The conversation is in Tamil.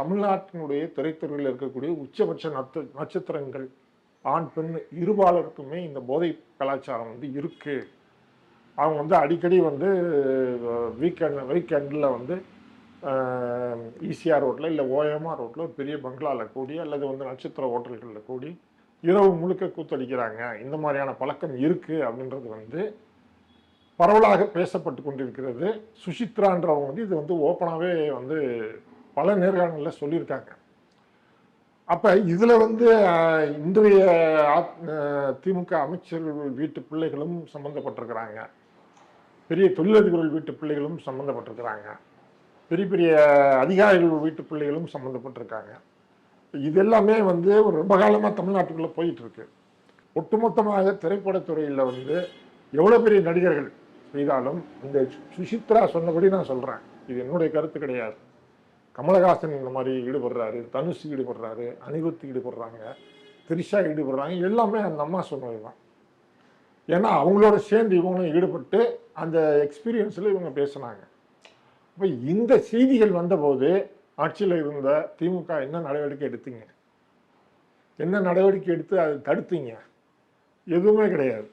தமிழ்நாட்டினுடைய திரைத்துறையில் இருக்கக்கூடிய உச்சபட்ச நட்சத்திரங்கள் ஆண் பெண் இருபாலருக்குமே இந்த போதை கலாச்சாரம் வந்து இருக்கு. அவங்க வந்து அடிக்கடி வந்து வீக்கெண்டில் வந்து ஈசிஆர் ரோட்டில் இல்லை ஓஎம்ஆர் ரோட்டில் ஒரு பெரிய பங்களாவில் கூடி அல்லது வந்து நட்சத்திர ஹோட்டல்களில் கூடி இரவு முழுக்க கூத்தடிக்கிறாங்க. இந்த மாதிரியான பழக்கம் இருக்குது அப்படின்றது வந்து பரவலாக பேசப்பட்டு கொண்டிருக்கிறது. சுசித்ரான்றவங்க வந்து இது வந்து ஓப்பனாகவே வந்து பல நேர்காணலில் சொல்லியிருக்காங்க. அப்போ இதில் வந்து இன்றைய திமுக அமைச்சர்கள் வீட்டு பிள்ளைகளும் சம்மந்தப்பட்டிருக்கிறாங்க, பெரிய தொழிலதிபர்கள் வீட்டு பிள்ளைகளும் சம்மந்தப்பட்டிருக்கிறாங்க, பெரிய பெரிய அதிகாரிகள் வீட்டு பிள்ளைகளும் சம்மந்தப்பட்டிருக்காங்க. இது எல்லாமே வந்து ஒரு ரொம்ப காலமாக தமிழ்நாட்டுக்குள்ளே போயிட்டு இருக்கு. ஒட்டுமொத்தமாக திரைப்படத்துறையில் வந்து எவ்வளோ பெரிய நடிகர்கள் செய்தாலும் இந்த சுசித்ரா சொன்னபடி நான் சொல்கிறேன், இது என்னுடைய கருத்து கிடையாது. கமலஹாசன் இந்த மாதிரி ஈடுபடுறாரு, தனுஷ் ஈடுபடுறாரு, அனிருத் ஈடுபடுறாங்க, திரிஷா ஈடுபடுறாங்க, எல்லாமே அந்த அம்மா சொன்னது தான். ஏன்னா அவங்களோட சேர்ந்து இவங்களும் ஈடுபட்டு அந்த எக்ஸ்பீரியன்ஸில் இவங்க பேசினாங்க. இப்போ இந்த செய்திகள் வந்தபோது ஆட்சியில் இருந்த திமுக என்ன நடவடிக்கை எடுத்தீங்க? என்ன நடவடிக்கை எடுத்து அதை தடுத்தீங்க? எதுவுமே கிடையாது.